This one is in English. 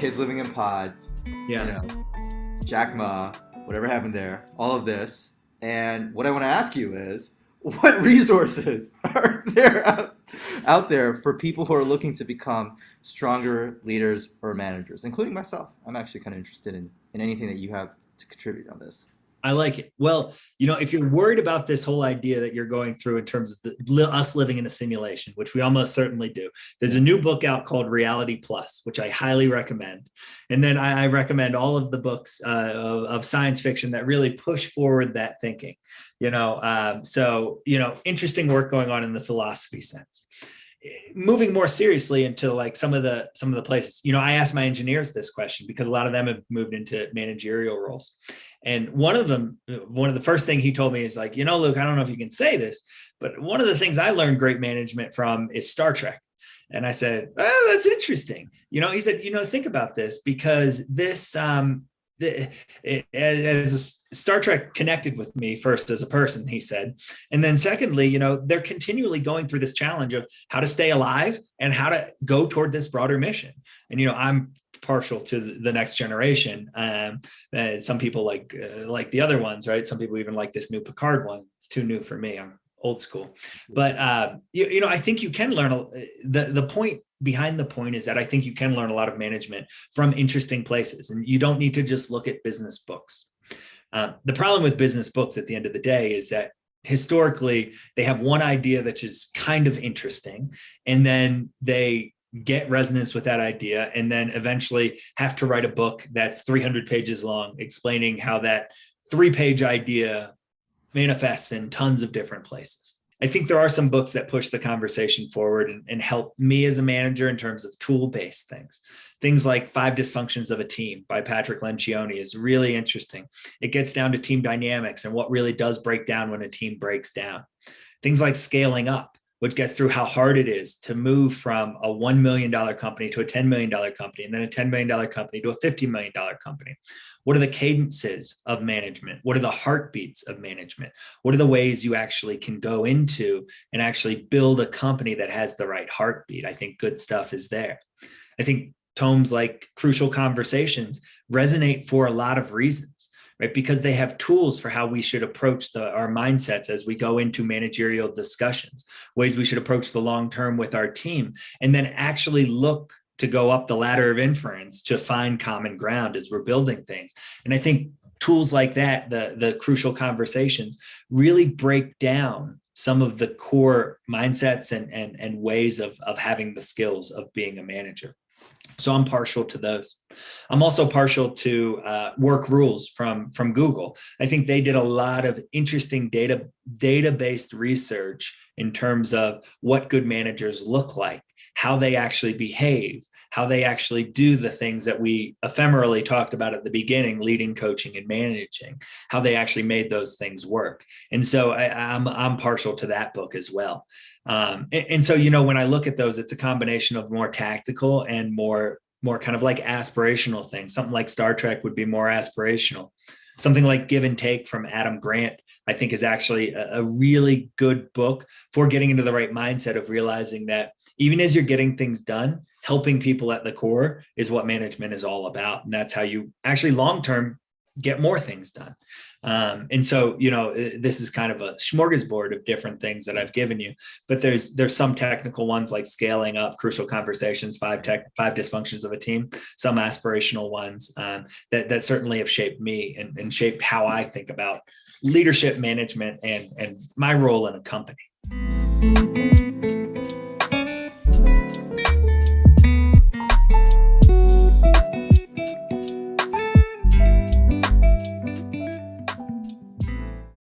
kids living in pods, Yeah. Jack Ma, whatever happened there, all of this. And what I want to ask you is, what resources are there out there for people who are looking to become stronger leaders or managers, including myself? I'm actually kind of interested in anything that you have to contribute on this. I like it. Well, if you're worried about this whole idea that you're going through in terms of us living in a simulation, which we almost certainly do, there's a new book out called Reality Plus, which I highly recommend. And then I recommend all of the books of science fiction that really push forward that thinking. Interesting work going on in the philosophy sense. Moving more seriously into like some of the places, I asked my engineers this question because a lot of them have moved into managerial roles. And one of the first thing he told me is like, Luke, I don't know if you can say this, but one of the things I learned great management from is Star Trek. And I said, oh, that's interesting. He said, think about this because this, as Star Trek connected with me first as a person, he said. And then secondly, they're continually going through this challenge of how to stay alive and how to go toward this broader mission. And, I'm partial to the next generation. Some people like the other ones, right? Some people even like this new Picard one. It's too new for me. I'm old school. But, I think you can learn the point behind the point is that I think you can learn a lot of management from interesting places, and you don't need to just look at business books. The problem with business books at the end of the day is that historically they have one idea that's just kind of interesting, and then they get resonance with that idea, and then eventually have to write a book that's 300 pages long, explaining how that 3-page idea manifests in tons of different places. I think there are some books that push the conversation forward and help me as a manager in terms of tool-based things. Things like 5 Dysfunctions of a Team by Patrick Lencioni is really interesting. It gets down to team dynamics and what really does break down when a team breaks down. Things like Scaling Up, which gets through how hard it is to move from a $1 million company to a $10 million company, and then a $10 million company to a $50 million company. What are the cadences of management? What are the heartbeats of management? What are the ways you actually can go into and actually build a company that has the right heartbeat? I think good stuff is there. I think tomes like Crucial Conversations resonate for a lot of reasons, right? Because they have tools for how we should approach our mindsets as we go into managerial discussions, ways we should approach the long term with our team, and then actually look to go up the ladder of inference to find common ground as we're building things. And I think tools like that, the Crucial Conversations, really break down some of the core mindsets and ways of having the skills of being a manager. So I'm partial to those. I'm also partial to Work Rules from Google. I think they did a lot of interesting data-based research in terms of what good managers look like, how they actually behave, how they actually do the things that we ephemerally talked about at the beginning, leading, coaching, and managing, how they actually made those things work. And so I'm partial to that book as well. And so, when I look at those, it's a combination of more tactical and more kind of like aspirational things. Something like Star Trek would be more aspirational. Something like Give and Take from Adam Grant, I think, is actually a really good book for getting into the right mindset of realizing that even as you're getting things done, helping people at the core is what management is all about. And that's how you actually long-term get more things done. And so, this is kind of a smorgasbord of different things that I've given you, but there's some technical ones like Scaling Up, Crucial Conversations, 5 Dysfunctions of a Team, some aspirational ones that certainly have shaped me and shaped how I think about leadership, management, and my role in a company.